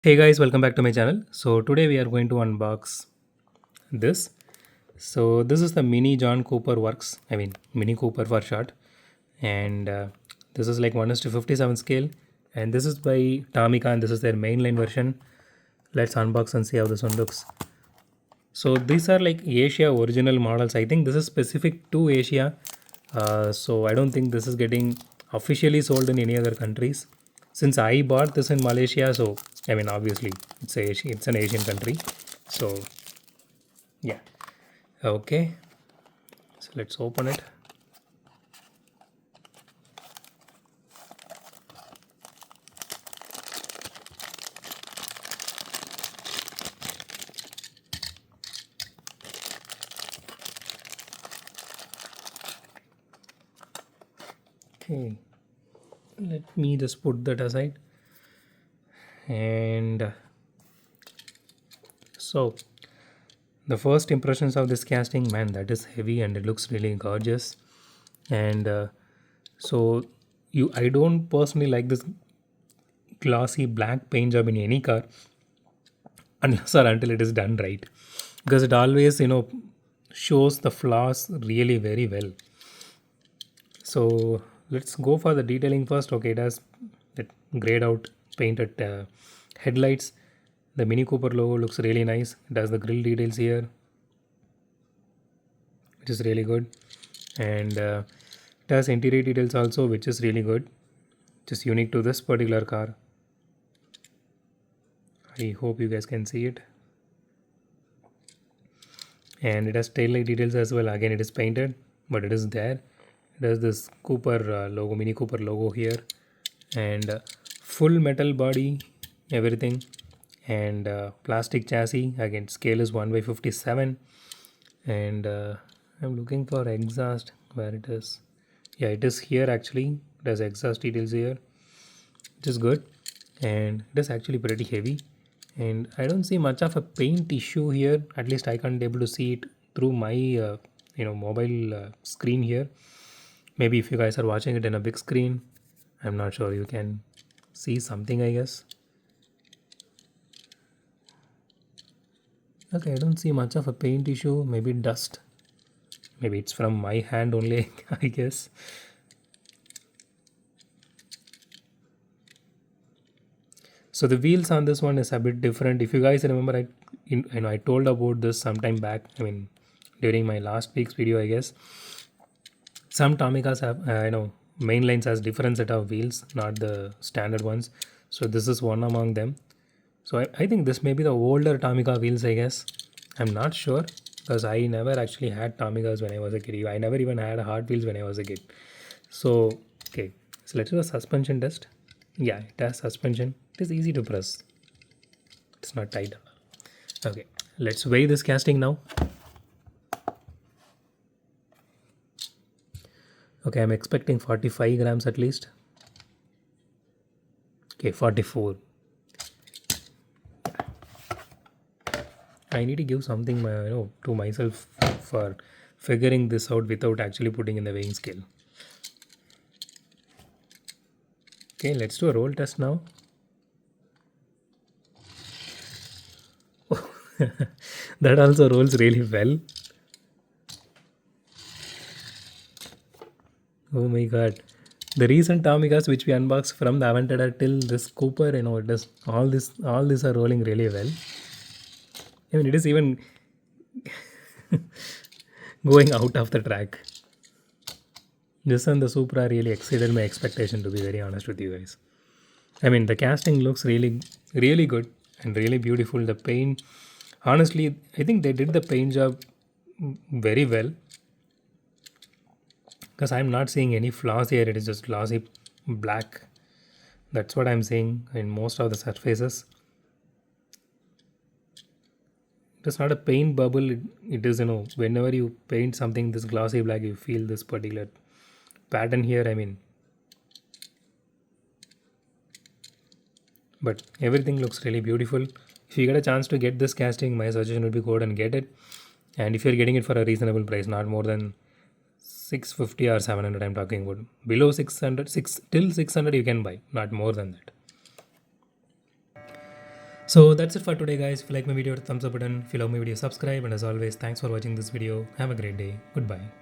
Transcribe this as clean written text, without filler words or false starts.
Hey guys, welcome back to my channel. So today we are going to unbox this. So this is the Mini John Cooper Works. I mean Mini Cooper for short. And this is like 1:57 scale. And this is by Tomica and this is their mainline version. Let's unbox and see how this one looks. So these are like Asia original models. I think this is specific to Asia. So I don't think this is getting officially sold in any other countries. Since I bought this in Malaysia, so I mean obviously it's an Asian country. So yeah, okay. So let's open it. Okay, let me just put that aside. And so the first impressions of this casting, man, that is heavy and it looks really gorgeous. And so I don't personally like this glossy black paint job in any car unless or until it is done right, because it always shows the flaws really very well. So let's go for the detailing first. Okay, it has that grayed out painted headlights. The Mini Cooper logo looks really nice. It has the grill details here, which is really good. And it has interior details also, which is really good, just unique to this particular car. I hope you guys can see it. And it has tail light details as well. Again, it is painted, but it is there. It has this Cooper logo, Mini Cooper logo here, and full metal body, everything, and plastic chassis. Again, scale is 1/57, and I'm looking for exhaust. Where it is? Yeah, it is here actually. It has exhaust details here, which is good, and it is actually pretty heavy. And I don't see much of a paint issue here. At least I can't able to see it through my mobile screen here. Maybe if you guys are watching it in a big screen, I'm not sure you can see something, I guess. Okay, I don't see much of a paint issue. Maybe dust. Maybe it's from my hand only, I guess. So the wheels on this one is a bit different. If you guys remember, I told about this sometime back. I mean, during my last week's video, I guess. Some Tomicas have, main lines has different set of wheels, not the standard ones. So this is one among them. So I think this may be the older Tomica wheels, I guess. I'm not sure because I never actually had Tomicas when I was a kid. I never even had Hot Wheels when I was a kid. So, okay. So let's do a suspension test. Yeah, it has suspension. It is easy to press. It's not tight. Okay, let's weigh this casting now. Okay, I'm expecting 45 grams at least. Okay, 44. I need to give something to myself for figuring this out without actually putting in the weighing scale. Okay, let's do a roll test now. That also rolls really well. Oh my god. The recent Tomicas which we unboxed from the Aventador till this Cooper, it does all these are rolling really well. I mean, it is even going out of the track. This and the Supra really exceeded my expectation, to be very honest with you guys. I mean, the casting looks really, really good and really beautiful. The paint, honestly, I think they did the paint job very well because I'm not seeing any flaws here. It is just glossy black. That's what I'm seeing in most of the surfaces. It is not a paint bubble. It is, whenever you paint something this glossy black, you feel this particular pattern here. I mean, but everything looks really beautiful. If you get a chance to get this casting, my suggestion would be go ahead and get it. And if you're getting it for a reasonable price, not more than 650 or 700, I'm talking about. Below 600, till 600 you can buy, not more than that. So that's it for today, guys. If you like my video, hit the thumbs up button. If you love my video, subscribe. And as always, thanks for watching this video. Have a great day. Goodbye.